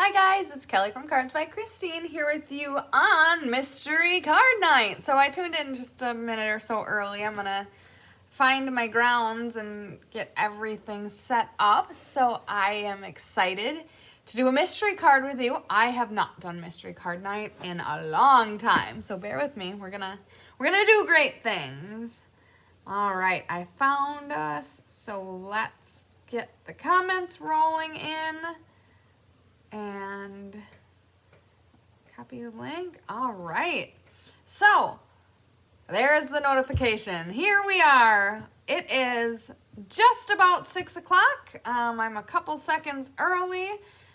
Hi guys, it's Kelly from Cards by Christine here with you on Mystery Card Night. So I tuned in just a minute or so early. I'm gonna find my grounds and get everything set up. So I am excited to do a mystery card with you. I have not done Mystery Card Night in a long time, so bear with me. We're gonna do great things. All right, I found us. So let's get the comments rolling in. And copy the link. All right. So there's the notification. Here we are. It is just about 6 o'clock. I'm a couple seconds early,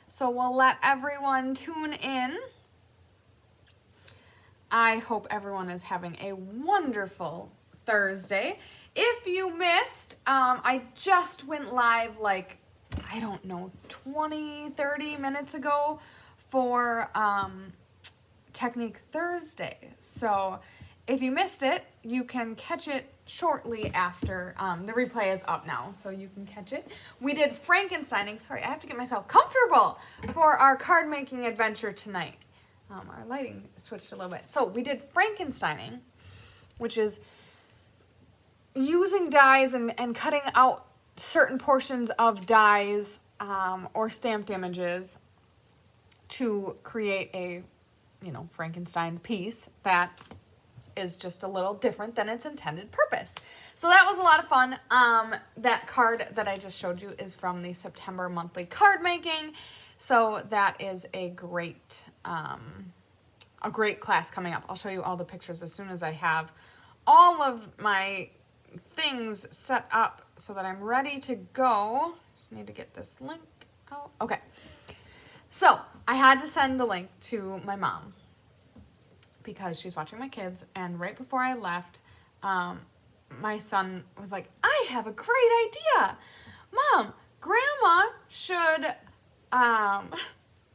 so we'll let everyone tune in. I hope everyone is having a wonderful Thursday. If you missed, I just went live I don't know, 20, 30 minutes ago for Technique Thursday. So if you missed it, you can catch it shortly after. The replay is up now, so you can catch it. We did Frankensteining. Sorry, I have to get myself comfortable for our card making adventure tonight. Our lighting switched a little bit. So we did Frankensteining, which is using dies and cutting out certain portions of dies or stamped images to create a, Frankenstein piece that is just a little different than its intended purpose. So that was a lot of fun. That card that I just showed you is from the September monthly card making. So that is a great class coming up. I'll show you all the pictures as soon as I have all of my things set up so that I'm ready to go. Just need to get this link out. Okay. So I had to send the link to my mom because she's watching my kids, and right before I left, my son was like, I have a great idea. Mom, Grandma should,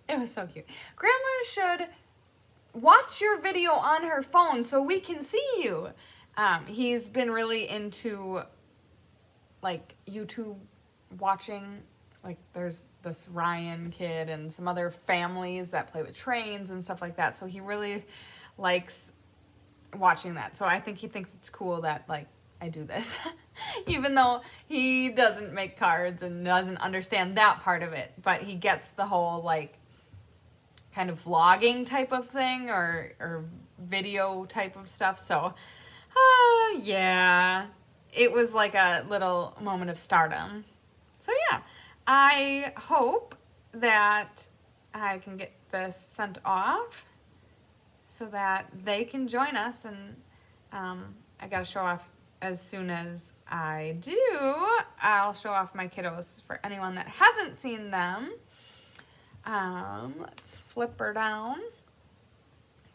it was so cute. Grandma should watch your video on her phone so we can see you. He's been really into YouTube watching. There's this Ryan kid and some other families that play with trains and stuff like that. So he really likes watching that. So I think he thinks it's cool that I do this, even though he doesn't make cards and doesn't understand that part of it. But he gets the whole kind of vlogging type of thing or video type of stuff. So yeah, it was like a little moment of stardom. So yeah, I hope that I can get this sent off so that they can join us, and I gotta show off as soon as I do. I'll show off my kiddos for anyone that hasn't seen them. Let's flip her down.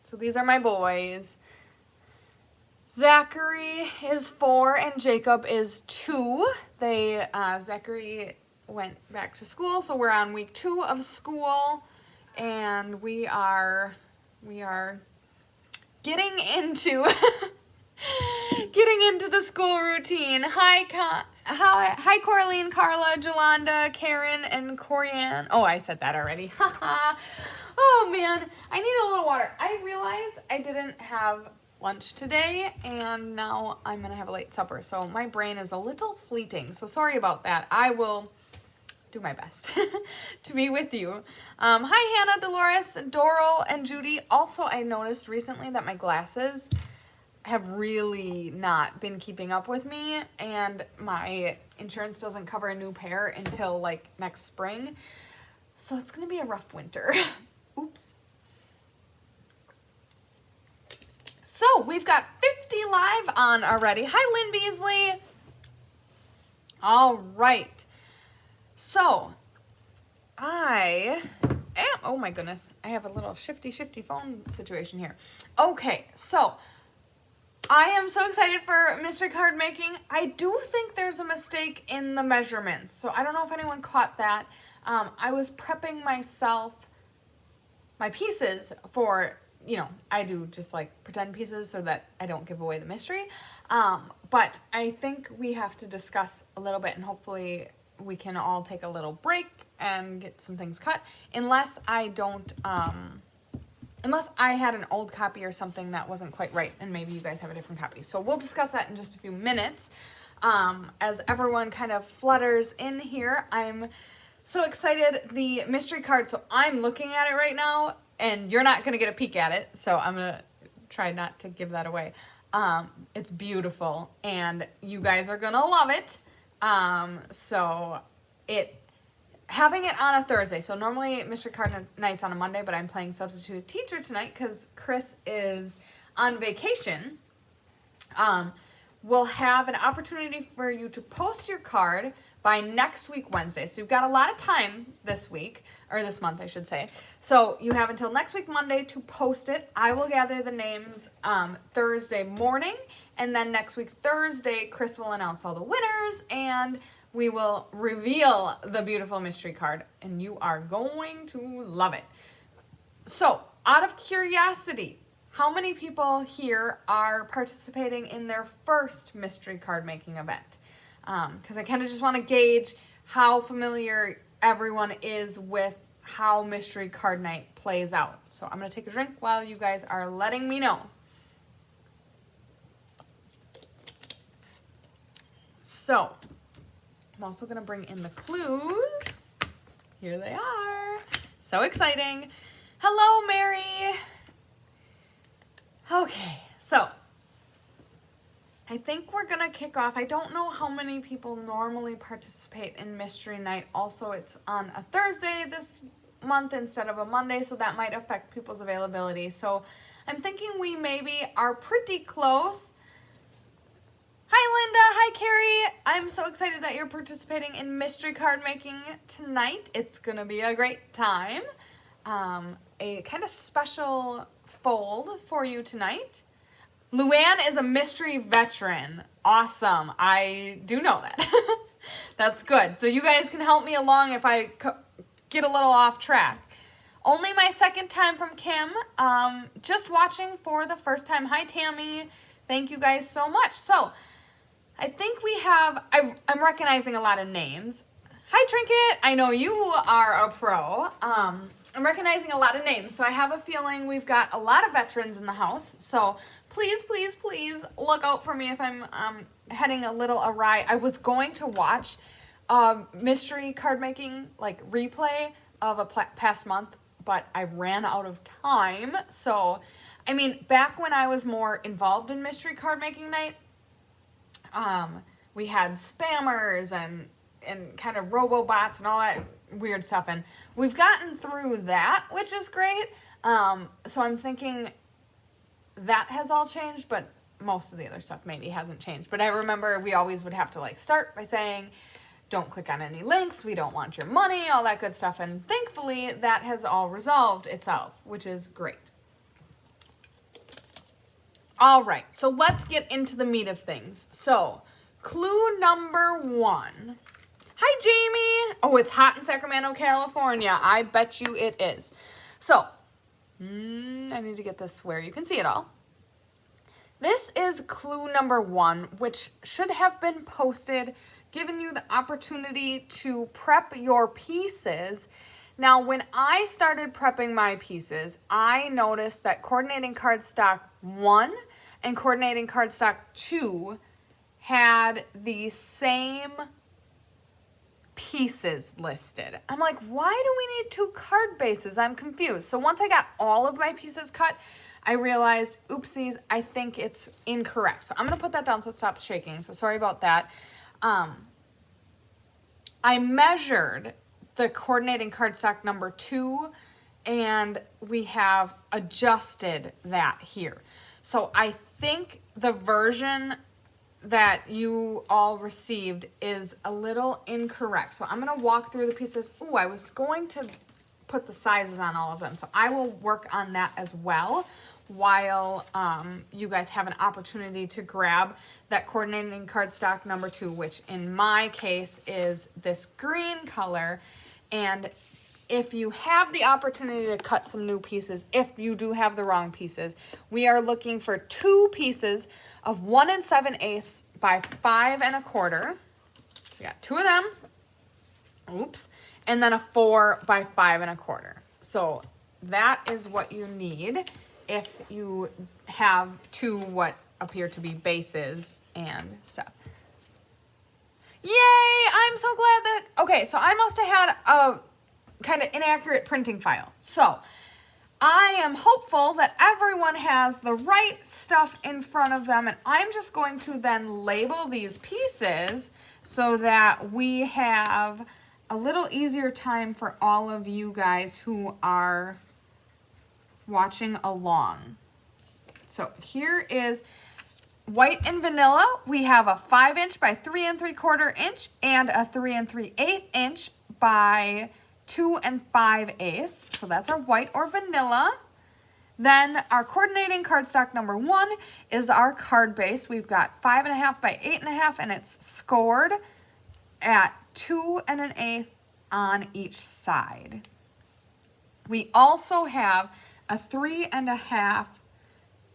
So these are my boys. Zachary is 4 and Jacob is 2. Zachary went back to school, so we're on week 2 of school, and we are getting into the school routine. Hi, Corleen, Carla, Jolanda, Karen, and Corianne. Oh, I said that already. Oh man, I need a little water. I realized I didn't have lunch today, and now I'm gonna have a late supper, so my brain is a little fleeting, so sorry about that. I will do my best to be with you. Hi Hannah, Dolores, Doral, and Judy. Also, I noticed recently that my glasses have really not been keeping up with me, and my insurance doesn't cover a new pair until next spring, so it's gonna be a rough winter. Oops. So we've got 50 live on already. Hi, Lynn Beasley. All right. So oh my goodness, I have a little shifty phone situation here. Okay, so I am so excited for mystery card making. I do think there's a mistake in the measurements. So I don't know if anyone caught that. I was prepping my pieces for, I do just pretend pieces so that I don't give away the mystery. But I think we have to discuss a little bit, and hopefully we can all take a little break and get some things cut, unless I don't, unless I had an old copy or something that wasn't quite right, and maybe you guys have a different copy. So we'll discuss that in just a few minutes. As everyone kind of flutters in here, I'm so excited. The mystery card, so I'm looking at it right now, and you're not going to get a peek at it, so I'm going to try not to give that away. It's beautiful, and you guys are going to love it. So having it on a Thursday, so normally mystery card night's on a Monday, but I'm playing substitute teacher tonight because Chris is on vacation. We'll have an opportunity for you to post your card by next week, Wednesday. So you've got a lot of time this week, or this month, I should say. So you have until next week, Monday, to post it. I will gather the names Thursday morning, and then next week, Thursday, Chris will announce all the winners, and we will reveal the beautiful mystery card, and you are going to love it. So, out of curiosity, how many people here are participating in their first mystery card making event? Because I kind of just want to gauge how familiar everyone is with how mystery card night plays out. So I'm going to take a drink while you guys are letting me know. So, I'm also going to bring in the clues. Here they are. So exciting. Hello, Mary. Okay, so I think we're going to kick off. I don't know how many people normally participate in Mystery Night. Also, it's on a Thursday this month instead of a Monday, so that might affect people's availability. So I'm thinking we maybe are pretty close. Hi, Linda. Hi, Carrie. I'm so excited that you're participating in mystery card making tonight. It's going to be a great time. A kind of special fold for you tonight. Luann is a mystery veteran. Awesome. I do know that. That's good. So you guys can help me along if I get a little off track. Only my second time from Kim. Just watching for the first time. Hi, Tammy. Thank you guys so much. So I think we have, I'm recognizing a lot of names. Hi, Trinket. I know you are a pro. I'm recognizing a lot of names, so I have a feeling we've got a lot of veterans in the house. So please, please, please look out for me if I'm heading a little awry. I was going to watch mystery card making replay of a past month, but I ran out of time. So, I mean, back when I was more involved in mystery card making night, we had spammers and kind of robobots and all that weird stuff, and we've gotten through that, which is great. So I'm thinking that has all changed, but most of the other stuff maybe hasn't changed. But I remember we always would have to start by saying, don't click on any links, we don't want your money, all that good stuff, and thankfully that has all resolved itself, which is great. All right, so let's get into the meat of things. So, clue number 1. Hi, Jamie. Oh, it's hot in Sacramento, California. I bet you it is. So, I need to get this where you can see it all. This is clue number 1, which should have been posted, giving you the opportunity to prep your pieces. Now, when I started prepping my pieces, I noticed that coordinating cardstock 1 and coordinating cardstock 2 had the same pieces listed. I'm like, why do we need 2 card bases? I'm confused. So once I got all of my pieces cut, I realized, oopsies, I think it's incorrect. So I'm going to put that down so it stops shaking. So sorry about that. I measured the coordinating cardstock number 2, and we have adjusted that here. So I think the version that you all received is a little incorrect. So I'm going to walk through the pieces. Ooh, I was going to put the sizes on all of them. So I will work on that as well while you guys have an opportunity to grab that coordinating cardstock number 2, which in my case is this green color. And if you have the opportunity to cut some new pieces, if you do have the wrong pieces, we are looking for 2 pieces of 1 7/8 by 5 1/4. So we got 2 of them. Oops. And then a 4 by 5 1/4. So that is what you need if you have two what appear to be bases and stuff. Yay! I'm so glad that, okay, so I must have had a kind of inaccurate printing file. So I am hopeful that everyone has the right stuff in front of them, and I'm just going to then label these pieces so that we have a little easier time for all of you guys who are watching along. So here is white and vanilla. We have a 5" by 3 3/4 inch and a 3 3/8 inch by 2 5/8. So that's our white or vanilla. Then our coordinating cardstock number 1 is our card base. We've got 5 1/2 by 8 1/2, and it's scored at 2 1/8 on each side. We also have a 3 1/2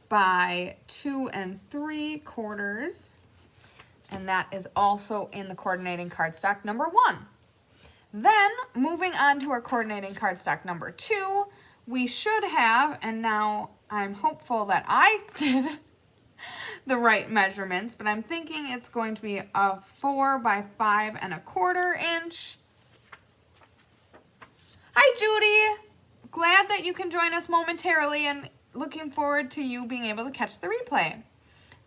by 2 3/4, and that is also in the coordinating cardstock number 1. Then moving on to our coordinating cardstock number 2, we should have, and now I'm hopeful that I did the right measurements, but I'm thinking it's going to be a 4 by 5 1/4 inch. Hi, Judy. Glad that you can join us momentarily, and looking forward to you being able to catch the replay.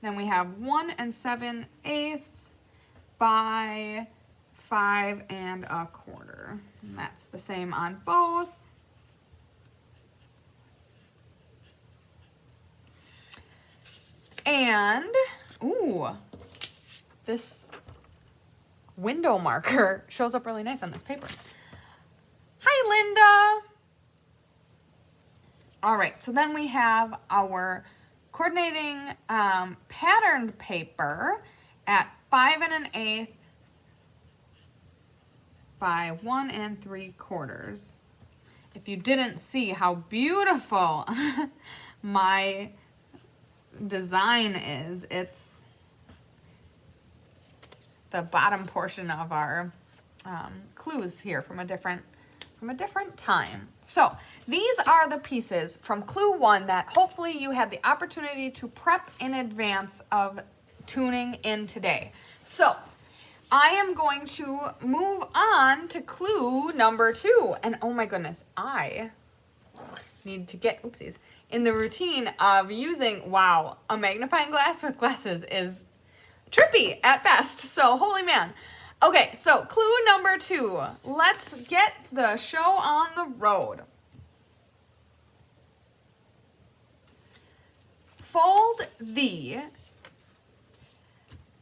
Then we have 1 7/8 by 5 1/4. And that's the same on both. And, ooh, this window marker shows up really nice on this paper. Hi, Linda. All right, so then we have our coordinating patterned paper at 5 1/8 by 1 3/4. If you didn't see how beautiful my design is, it's the bottom portion of our clues here from a different time. So these are the pieces from clue 1 that hopefully you had the opportunity to prep in advance of tuning in today. So I am going to move on to clue number 2. And oh my goodness, I need to get, oopsies, in the routine of using, wow, a magnifying glass with glasses is trippy at best. So holy man. Okay, so clue number 2. Let's get the show on the road. Fold the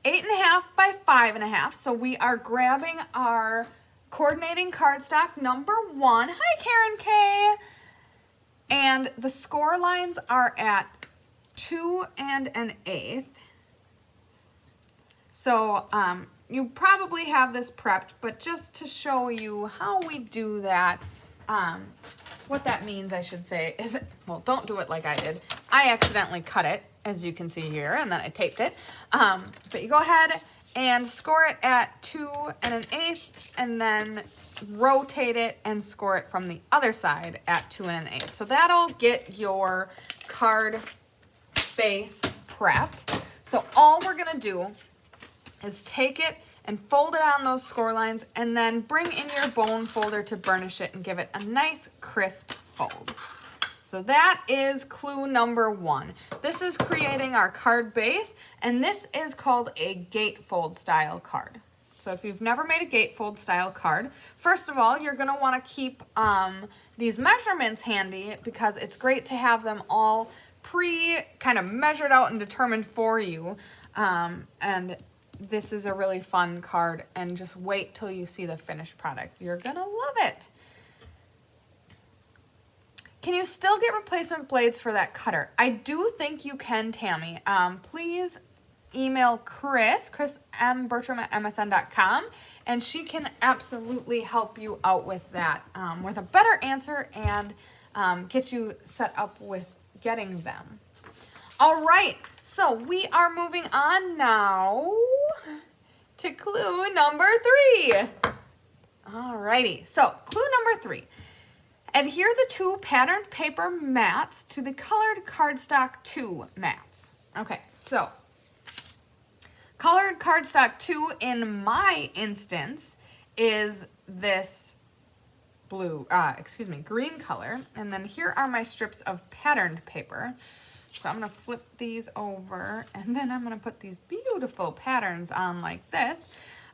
8 1/2 by 5 1/2. So we are grabbing our coordinating cardstock number 1. Hi, Karen K. And the score lines are at 2 1/8. So you probably have this prepped, but just to show you how we do that, what that means, I should say, is, well, don't do it like I did. I accidentally cut it, as you can see here, and then I taped it. But you go ahead and score it at 2 1/8, and then rotate it and score it from the other side at 2 1/8. So that'll get your card base prepped. So all we're gonna do is take it and fold it on those score lines, and then bring in your bone folder to burnish it and give it a nice crisp fold. So that is clue number 1. This is creating our card base, and this is called a gatefold style card. So if you've never made a gatefold style card, first of all, you're gonna wanna keep these measurements handy, because it's great to have them all kind of measured out and determined for you. And this is a really fun card, and just wait till you see the finished product. You're gonna love it. Can you still get replacement blades for that cutter? I do think you can, Tammy. Please email Chris m.bertram@msn.com, and she can absolutely help you out with that, with a better answer, and get you set up with getting them. All right, so we are moving on now to clue number 3. Alrighty, so clue number 3. Adhere the 2 patterned paper mats to the colored cardstock 2 mats. Okay, so colored cardstock 2 in my instance is this green color. And then here are my strips of patterned paper. So I'm gonna flip these over and then I'm gonna put these beautiful patterns on like this.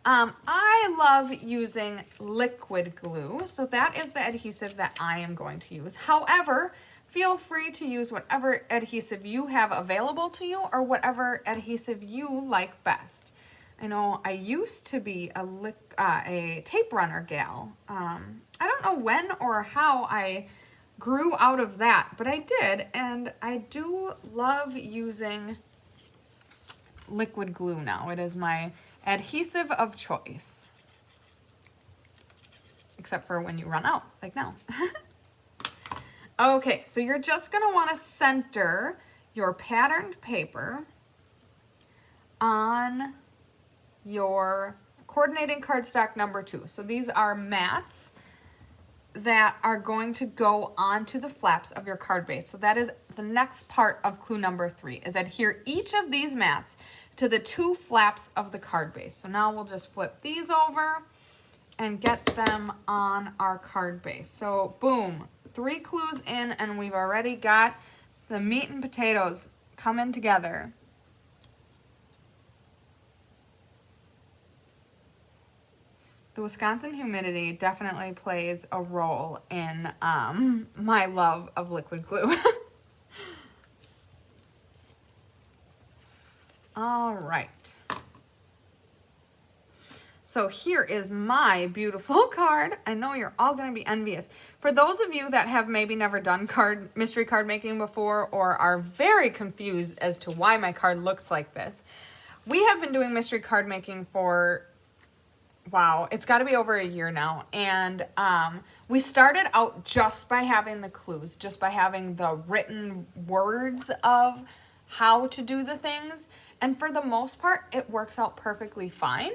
I love using liquid glue, so that is the adhesive that I am going to use. However, feel free to use whatever adhesive you have available to you or whatever adhesive you like best. I know I used to be a tape runner gal. I don't know when or how I grew out of that, but I did, and I do love using liquid glue now. It is my adhesive of choice. Except for when you run out, like now. Okay, so you're just gonna wanna center your patterned paper on your coordinating cardstock number 2. So these are mats that are going to go onto the flaps of your card base. So that is the next part of clue number 3, is adhere each of these mats to the 2 flaps of the card base. So now we'll just flip these over and get them on our card base. So boom, 3 clues in and we've already got the meat and potatoes coming together. The Wisconsin humidity definitely plays a role in my love of liquid glue. All right. So here is my beautiful card. I know you're all going to be envious. For those of you that have maybe never done mystery card making before or are very confused as to why my card looks like this, we have been doing mystery card making for, wow, it's got to be over a year now. And we started out just by having the clues, just by having the written words of how to do the things. And for the most part, it works out perfectly fine.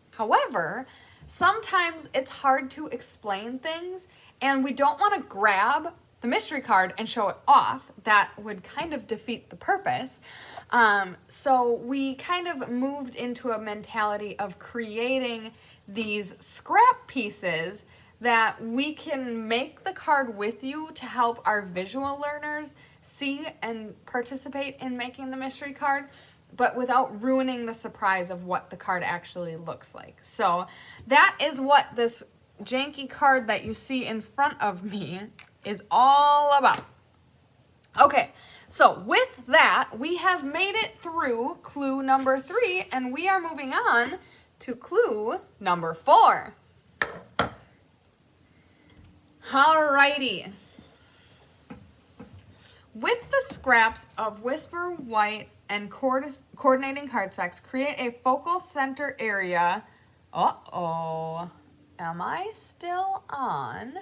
However, sometimes it's hard to explain things and we don't want to grab the mystery card and show it off. That would kind of defeat the purpose. So we kind of moved into a mentality of creating these scrap pieces that we can make the card with you to help our visual learners see and participate in making the mystery card, but without ruining the surprise of what the card actually looks like. So that is what this janky card that you see in front of me is all about. Okay, so with that, we have made it through clue number 3, and we are moving on to clue number 4. Alrighty. With the scraps of Whisper White and coordinating cardstocks, create a focal center area. Uh-oh. Am I still on?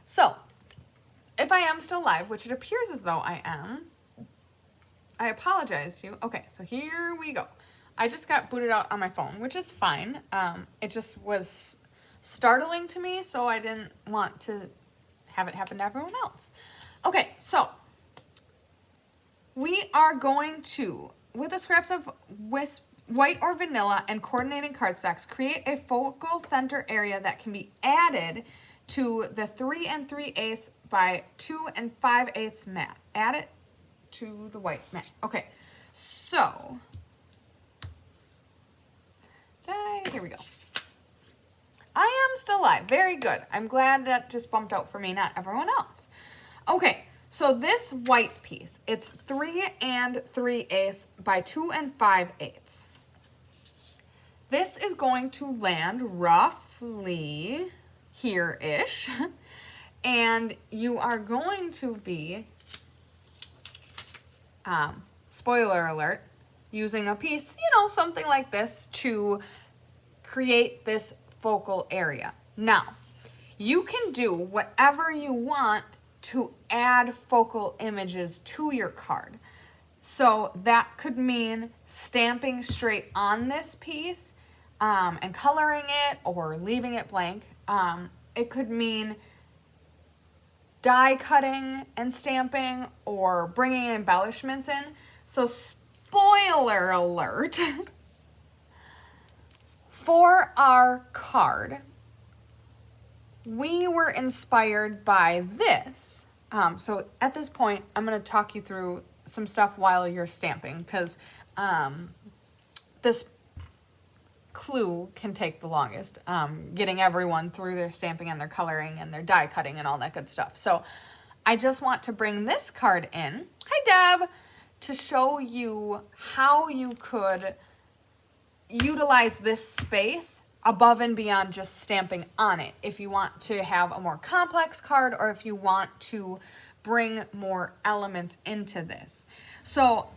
So, if I am still live, which it appears as though I am, I apologize to you. Okay, so here we go. I just got booted out on my phone, which is fine. It just was startling to me, so I didn't want to have it happen to everyone else. Okay, so we are going to, with the scraps of white or vanilla and coordinating cardstocks, create a focal center area that can be added to the 3 3/8 by 2 5/8 mat. Add it to the white mat. Okay, so here we go. I am still live. Very good. I'm glad that just bumped out for me, not everyone else. Okay, so this white piece, it's 3 3/8 by 2 5/8. This is going to land roughly here-ish, and you are going to be, spoiler alert, using a piece, something like this to create this focal area. Now, you can do whatever you want to add focal images to your card. So that could mean stamping straight on this piece, and coloring it or leaving it blank. It could mean die cutting and stamping or bringing embellishments in. So spoiler alert, for our card, we were inspired by this. So at this point, I'm going to talk you through some stuff while you're stamping, because this clue can take the longest, getting everyone through their stamping and their coloring and their die cutting and all that good stuff. So I just want to bring this card in, hi Deb, to show you how you could utilize this space above and beyond just stamping on it. If you want to have a more complex card, or if you want to bring more elements into this. So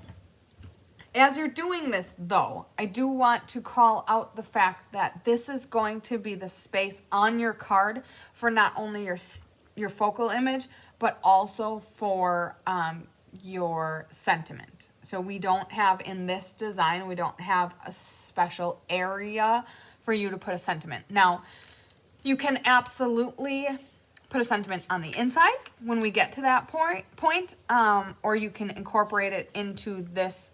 as you're doing this though, I do want to call out the fact that this is going to be the space on your card for not only your focal image, but also for your sentiment. So we don't have, in this design, we don't have a special area for you to put a sentiment. Now, you can absolutely put a sentiment on the inside when we get to that point, or you can incorporate it into this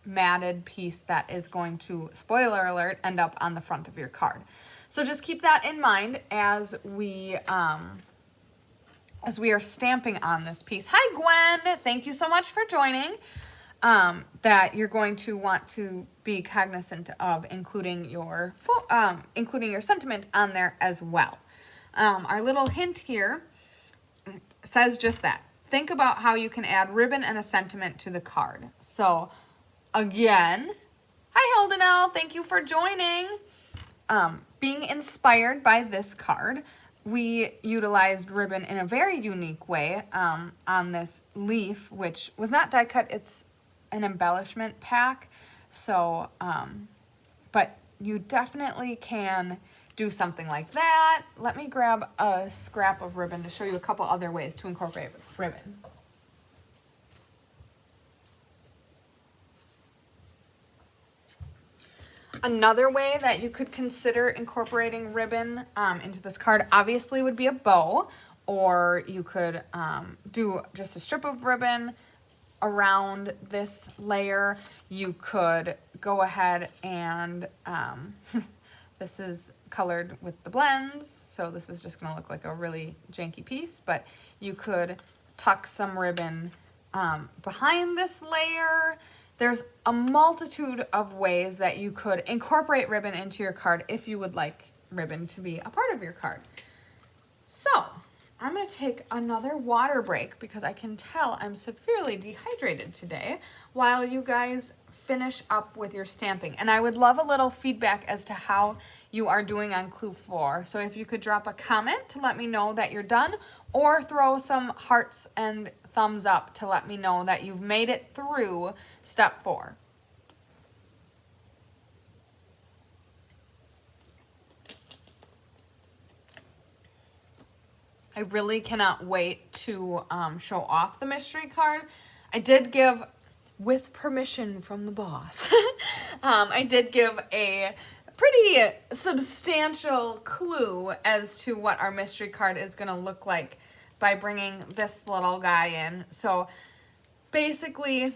matted piece that is going to, spoiler alert, end up on the front of your card. So just keep that in mind as we are stamping on this piece. Hi Gwen, thank you so much for joining. That you're going to want to be cognizant of including your sentiment on there as well. Our little hint here says just that. Think about how you can add ribbon and a sentiment to the card. So again, hi Hildenel, thank you for joining. Being inspired by this card, we utilized ribbon in a very unique way on this leaf, which was not die cut, it's an embellishment pack. So, but you definitely can do something like that. Let me grab a scrap of ribbon to show you a couple other ways to incorporate ribbon. Another way that you could consider incorporating ribbon into this card obviously would be a bow, or you could do just a strip of ribbon around this layer. You could go ahead and this is colored with the blends, so this is just going to look like a really janky piece, but you could tuck some ribbon behind this layer. There's a multitude of ways that you could incorporate ribbon into your card if you would like ribbon to be a part of your card. So I'm going to take another water break because I can tell I'm severely dehydrated today while you guys finish up with your stamping. And I would love a little feedback as to how you are doing on Clue 4. So if you could drop a comment to let me know that you're done, or throw some hearts and thumbs up to let me know that you've made it through step 4. I really cannot wait to show off the mystery card. I did give, with permission from the boss, I did give a pretty substantial clue as to what our mystery card is going to look like by bringing this little guy in. So basically,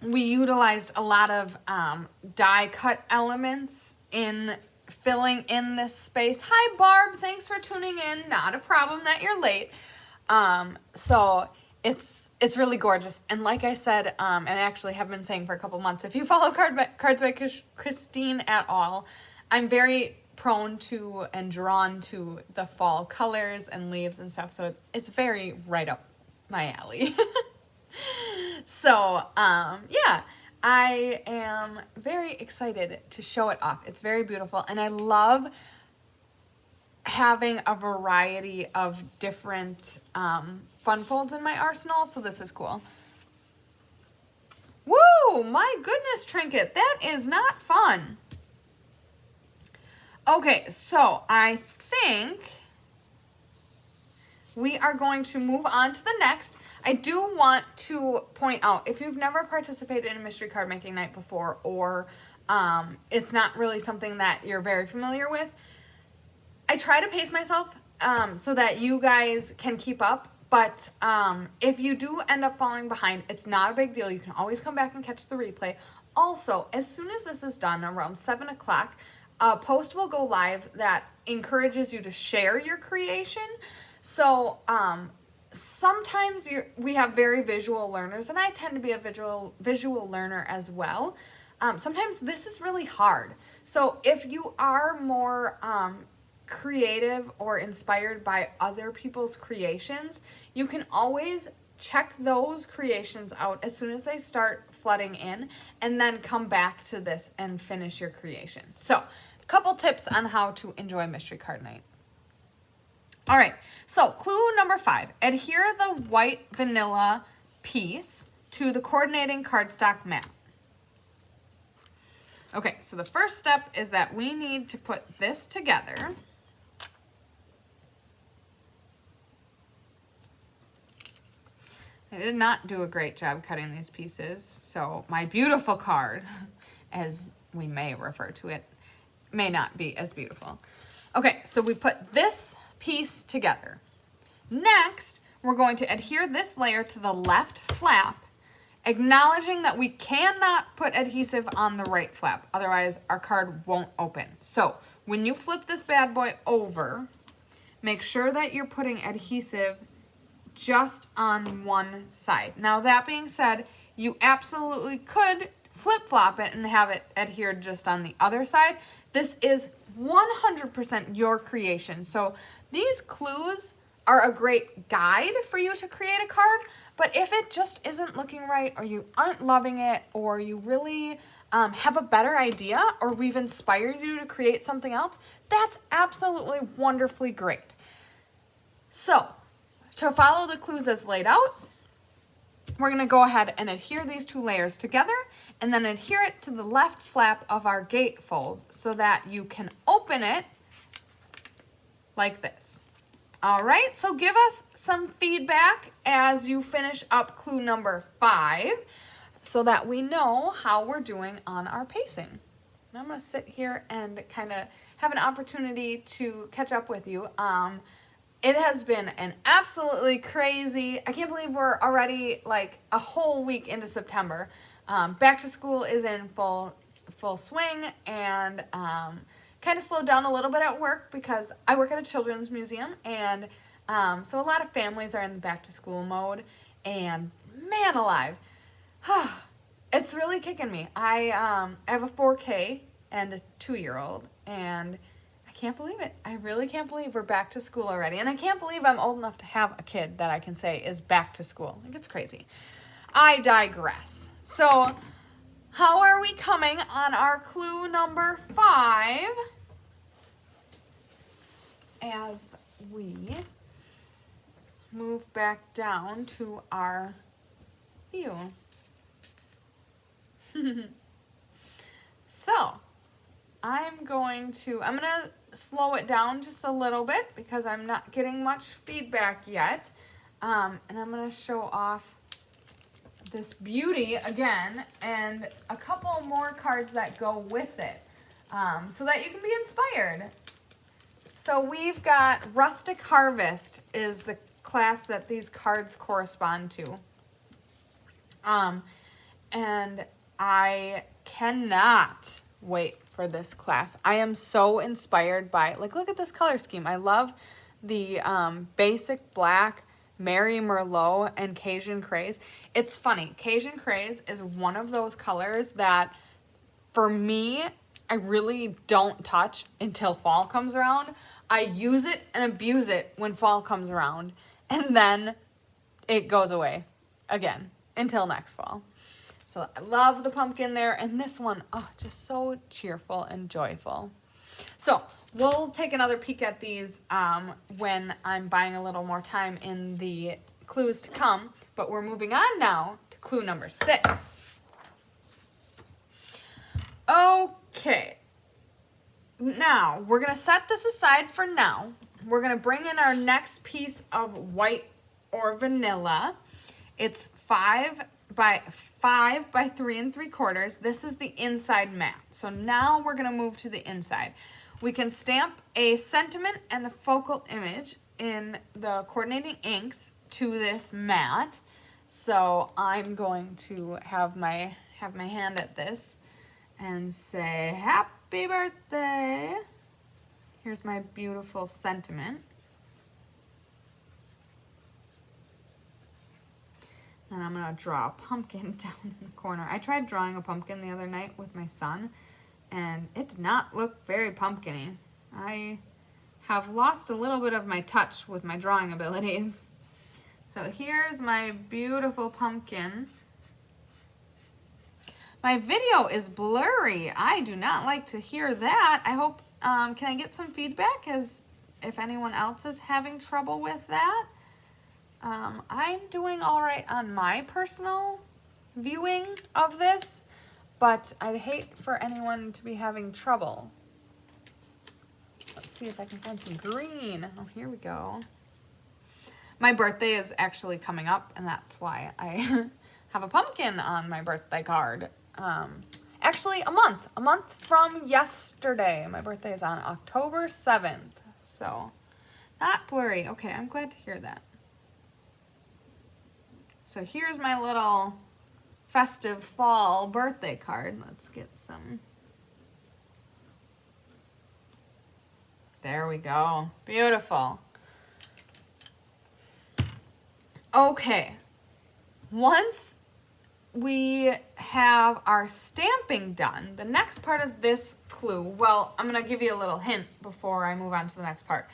we utilized a lot of die cut elements in filling in this space. Hi Barb, thanks for tuning in. Not a problem that you're late. So it's really gorgeous. And like I said, and I actually have been saying for a couple months, if you follow Cards by Christine at all, I'm very prone to and drawn to the fall colors and leaves and stuff. So it's very right up my alley. So, yeah, I am very excited to show it off. It's very beautiful, and I love having a variety of different fun folds in my arsenal, so this is cool. Woo! My goodness, Trinket, that is not fun. Okay, so I think we are going to move on to the next. I do want to point out, if you've never participated in a mystery card making night before, or it's not really something that you're very familiar with, I try to pace myself so that you guys can keep up. But if you do end up falling behind, it's not a big deal. You can always come back and catch the replay. Also, as soon as this is done, around 7 o'clock, a post will go live that encourages you to share your creation. So sometimes we have very visual learners, and I tend to be a visual learner as well. Sometimes this is really hard. So if you are more creative or inspired by other people's creations, you can always check those creations out as soon as they start flooding in, and then come back to this and finish your creation. So, a couple tips on how to enjoy Mystery Card Night. All right, so clue number 5, adhere the white vanilla piece to the coordinating cardstock mat. Okay, so the first step is that we need to put this together. I did not do a great job cutting these pieces, so my beautiful card, as we may refer to it, may not be as beautiful. Okay, so we put this piece together. Next, we're going to adhere this layer to the left flap, acknowledging that we cannot put adhesive on the right flap, otherwise our card won't open. So when you flip this bad boy over, make sure that you're putting adhesive just on one side. Now that being said, you absolutely could flip-flop it and have it adhered just on the other side. This is 100% your creation. So these clues are a great guide for you to create a card, but if it just isn't looking right, or you aren't loving it, or you really have a better idea, or we've inspired you to create something else, that's absolutely wonderfully great. So to follow the clues as laid out, we're going to go ahead and adhere these two layers together, and then adhere it to the left flap of our gatefold so that you can open it like this. All right, so give us some feedback as you finish up clue number 5 so that we know how we're doing on our pacing. And I'm going to sit here and kind of have an opportunity to catch up with you. It has been an absolutely crazy, I can't believe we're already like a whole week into September. Back to school is in full swing, and kind of slowed down a little bit at work because I work at a children's museum, and so a lot of families are in the back to school mode, and man alive, it's really kicking me. I have a 4K and a 2-year-old, and I can't believe it. I really can't believe we're back to school already. And I can't believe I'm old enough to have a kid that I can say is back to school. Like, it's crazy. I digress. So, how are we coming on our clue number 5? As we move back down to our view. So, I'm going to slow it down just a little bit because I'm not getting much feedback yet. And I'm going to show off this beauty again and a couple more cards that go with it so that you can be inspired. So we've got Rustic Harvest is the class that these cards correspond to. And I cannot wait for this class. I am so inspired by, like, look at this color scheme. I love the basic black, Mary Merlot, and Cajun Craze. It's funny, Cajun Craze is one of those colors that, for me, I really don't touch until fall comes around. I use it and abuse it when fall comes around, and then it goes away again until next fall. So I love the pumpkin there, and this one, oh, just so cheerful and joyful. So we'll take another peek at these when I'm buying a little more time in the clues to come, but we're moving on now to clue number 6. Okay, now we're going to set this aside for now. We're going to bring in our next piece of white or vanilla. It's 5 by 5 by 3 3/4. This is the inside mat. So now we're gonna move to the inside. We can stamp a sentiment and a focal image in the coordinating inks to this mat. So I'm going to have my hand at this and say, happy birthday. Here's my beautiful sentiment. And I'm gonna draw a pumpkin down in the corner. I tried drawing a pumpkin the other night with my son, and it did not look very pumpkin-y. I have lost a little bit of my touch with my drawing abilities. So here's my beautiful pumpkin. My video is blurry. I do not like to hear that. I hope, can I get some feedback as if anyone else is having trouble with that? I'm doing all right on my personal viewing of this, but I'd hate for anyone to be having trouble. Let's see if I can find some green. Oh, here we go. My birthday is actually coming up, and that's why I have a pumpkin on my birthday card. Actually, a month from yesterday. My birthday is on October 7th, so not blurry. Okay, I'm glad to hear that. So here's my little festive fall birthday card. Let's get some. There we go. Beautiful. Okay. Once we have our stamping done, the next part of this clue, well, I'm going to give you a little hint before I move on to the next part.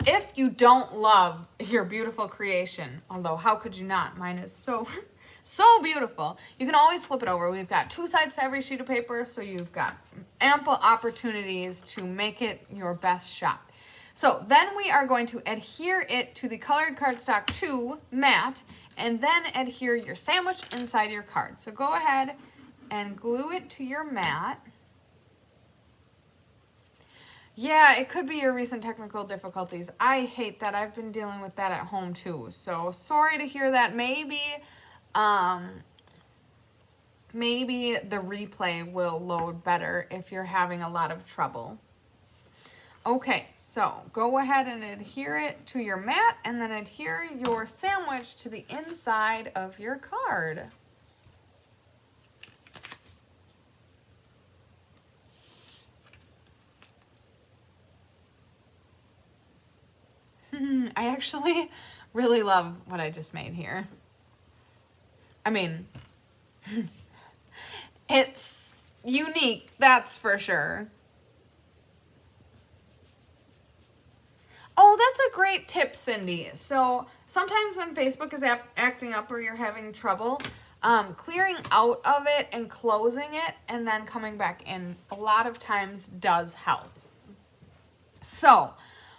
If you don't love your beautiful creation, although how could you not? Mine is so beautiful. You can always flip it over. We've got 2 sides to every sheet of paper, so you've got ample opportunities to make it your best shot. So then we are going to adhere it to the colored cardstock 2 mat, and then adhere your sandwich inside your card. So go ahead and glue it to your mat. Yeah, it could be your recent technical difficulties. I hate that. I've been dealing with that at home too. So sorry to hear that. Maybe the replay will load better if you're having a lot of trouble. Okay, so go ahead and adhere it to your mat, and then adhere your sandwich to the inside of your card. I actually really love what I just made here. I mean, it's unique, that's for sure. Oh, that's a great tip, Cindy. So sometimes when Facebook is acting up or you're having trouble, clearing out of it and closing it and then coming back in a lot of times does help. So,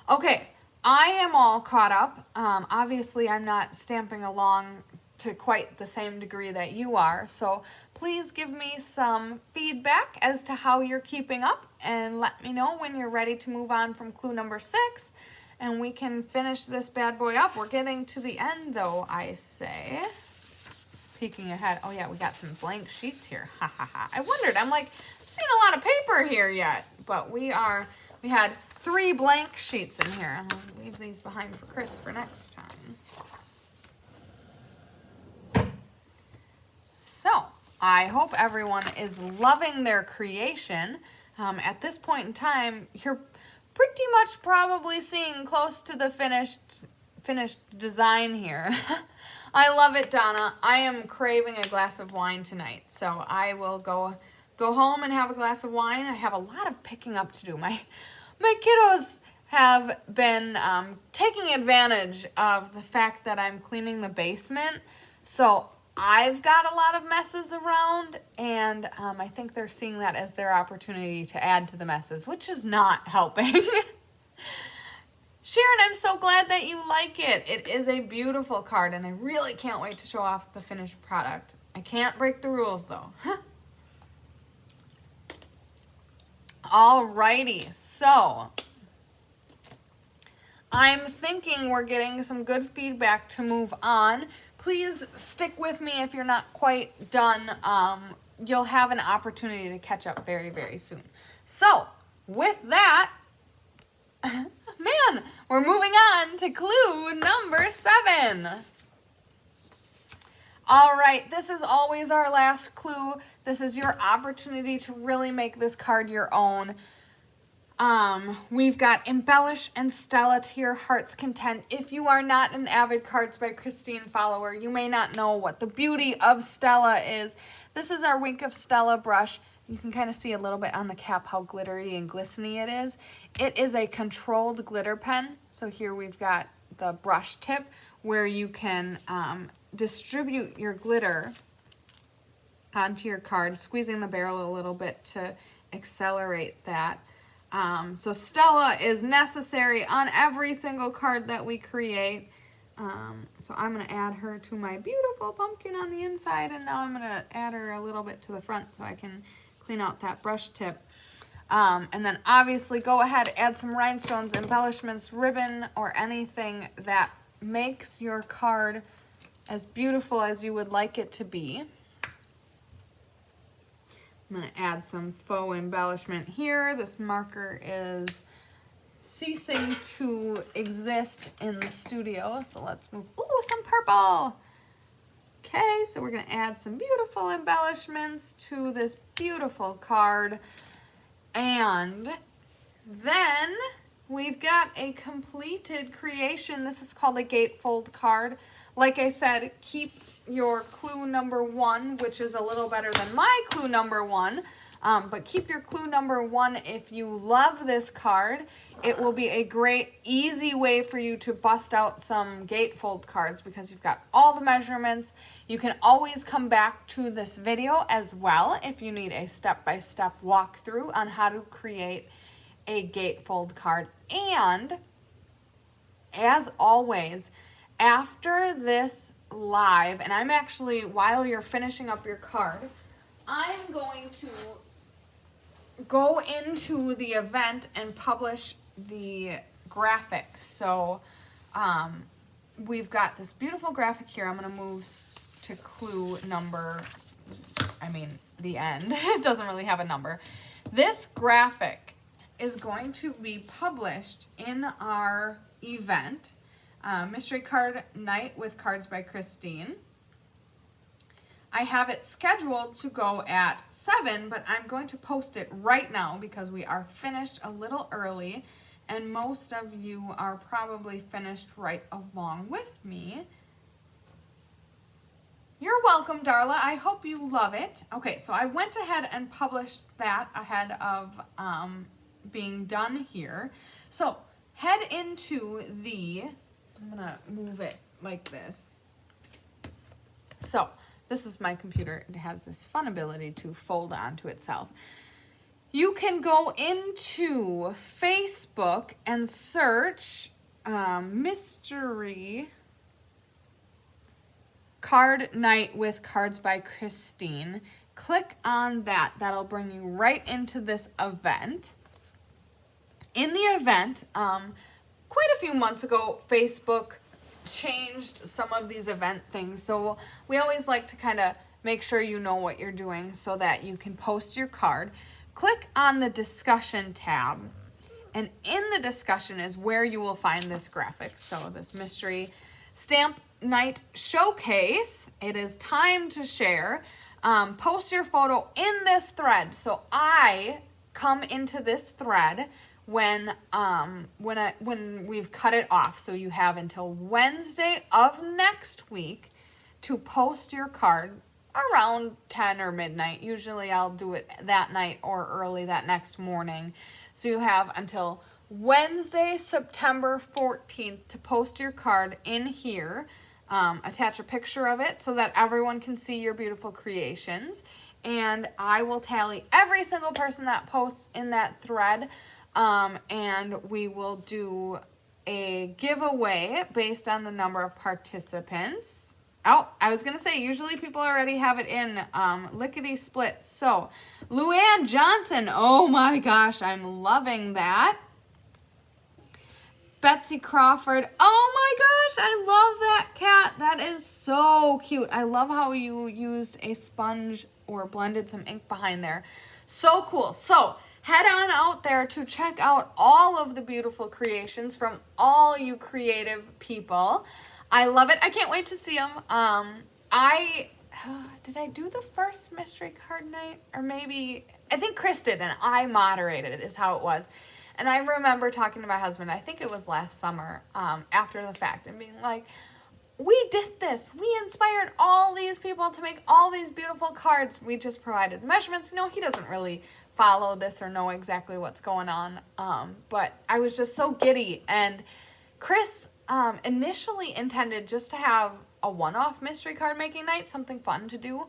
okay, I am all caught up. Obviously, I'm not stamping along to quite the same degree that you are. So please give me some feedback as to how you're keeping up and let me know when you're ready to move on from clue number 6 and we can finish this bad boy up. We're getting to the end though, I say. Peeking ahead. Oh yeah, we got some blank sheets here. Ha ha ha. I wondered, I'm like, I'm seeing a lot of paper here yet, but we had 3 blank sheets in here. I'll leave these behind for Chris for next time. So, I hope everyone is loving their creation. At this point in time, you're pretty much probably seeing close to the finished design here. I love it, Donna. I am craving a glass of wine tonight, so I will go home and have a glass of wine. I have a lot of picking up to do. My kiddos have been taking advantage of the fact that I'm cleaning the basement, so I've got a lot of messes around, and I think they're seeing that as their opportunity to add to the messes, which is not helping. Sharon, I'm so glad that you like it. It is a beautiful card, and I really can't wait to show off the finished product. I can't break the rules, though. Alrighty, so I'm thinking we're getting some good feedback to move on. please stick with me if you're not quite done. You'll have an opportunity to catch up very, very soon. So, with that, man, we're moving on to clue number 7. All right, this is always our last clue. This is your opportunity to really make this card your own. We've got embellish and Stella to your heart's content. If you are not an avid Cards by Christine follower, you may not know what the beauty of Stella is. This is our Wink of Stella brush. You can kind of see a little bit on the cap how glittery and glistening it is. It is a controlled glitter pen. So here we've got the brush tip where you can distribute your glitter onto your card, squeezing the barrel a little bit to accelerate that. So Stella is necessary on every single card that we create. So I'm going to add her to my beautiful pumpkin on the inside, and now I'm going to add her a little bit to the front so I can clean out that brush tip. And then obviously go ahead, add some rhinestones, embellishments, ribbon, or anything that makes your card as beautiful as you would like it to be. I'm going to add some faux embellishment here. This marker is ceasing to exist in the studio, so let's move. Ooh, some purple. Okay, so we're going to add some beautiful embellishments to this beautiful card. And then we've got a completed creation. This is called a gatefold card. Like I said, keep your clue number 1, which is a little better than my clue number 1. But keep your clue number 1 if you love this card. It will be a great, easy way for you to bust out some gatefold cards because you've got all the measurements. You can always come back to this video as well if you need a step-by-step walkthrough on how to create a gatefold card. And, as always, after this live, and I'm actually, while you're finishing up your card, I'm going to go into the event and publish the graphic. So we've got this beautiful graphic here. I'm going to move to clue number, the end. It doesn't really have a number. This graphic is going to be published in our event, Mystery Card Night with Cards by Christine. I have it scheduled to go at 7, but I'm going to post it right now because we are finished a little early, and most of you are probably finished right along with me. You're welcome, Darla. I hope you love it. Okay, so I went ahead and published that ahead of being done here. So head into I'm going to move it like this. So this is my computer. It has this fun ability to fold onto itself. You can go into Facebook and search Mystery Card Night with Cards by Christine. Click on that. That'll bring you right into this event. In the event, quite a few months ago, Facebook changed some of these event things. So we always like to kind of make sure you know what you're doing so that you can post your card. Click on the discussion tab, and in the discussion is where you will find this graphic. So this Mystery Stamp Night Showcase. It is time to share. Post your photo in this thread. So I come into this thread when we've cut it off. So you have until Wednesday of next week to post your card around 10 or midnight. Usually I'll do it that night or early that next morning. So you have until Wednesday, September 14th to post your card in here. Attach a picture of it so that everyone can see your beautiful creations. And I will tally every single person that posts in that thread. And we will do a giveaway based on the number of participants. Oh, I was going to say, usually people already have it in lickety split. So, Luann Johnson, oh my gosh, I'm loving that. Betsy Crawford. Oh my gosh, I love that cat. That is so cute. I love how you used a sponge or blended some ink behind there. So cool. So head on out there to check out all of the beautiful creations from all you creative people. I love it. I can't wait to see them. Did I do the first mystery card night? Or maybe, I think Chris did and I moderated it is how it was. And I remember talking to my husband, I think it was last summer, after the fact, and being like, we did this. We inspired all these people to make all these beautiful cards. We just provided measurements. No, he doesn't really follow this or know exactly what's going on. But I was just so giddy. And Chris initially intended just to have a one-off mystery card making night, something fun to do.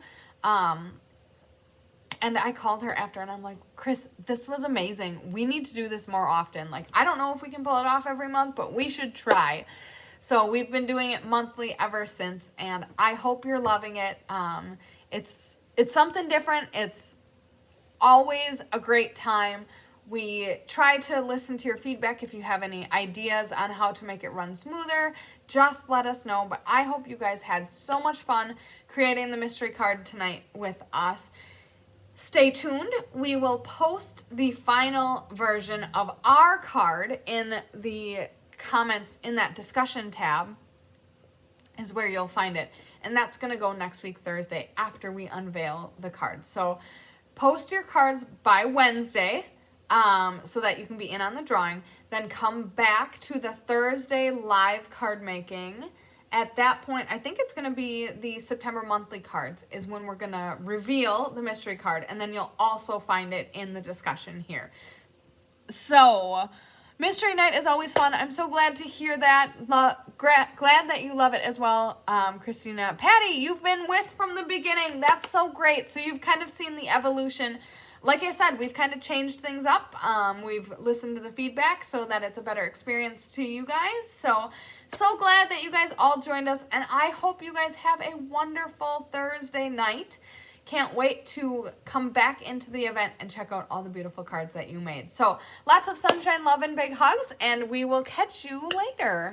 And I called her after and I'm like, Chris, this was amazing. We need to do this more often. Like, I don't know if we can pull it off every month, but we should try. So we've been doing it monthly ever since, and I hope you're loving it. It's something different. It's always a great time. We try to listen to your feedback. If you have any ideas on how to make it run smoother, just let us know. But I hope you guys had so much fun creating the mystery card tonight with us. Stay tuned. We will post the final version of our card in the comments in that discussion tab is where you'll find it. And that's going to go next week, Thursday, after we unveil the cards. So post your cards by Wednesday so that you can be in on the drawing. Then come back to the Thursday live card making. At that point, I think it's going to be the September monthly cards is when we're going to reveal the mystery card. And then you'll also find it in the discussion here. So, mystery night is always fun. I'm so glad to hear that. Glad that you love it as well, Christina. Patty, you've been with from the beginning. That's so great. So you've kind of seen the evolution. Like I said, we've kind of changed things up. We've listened to the feedback so that it's a better experience to you guys. So glad that you guys all joined us, and I hope you guys have a wonderful Thursday night. Can't wait to come back into the event and check out all the beautiful cards that you made. So lots of sunshine, love, and big hugs, and we will catch you later.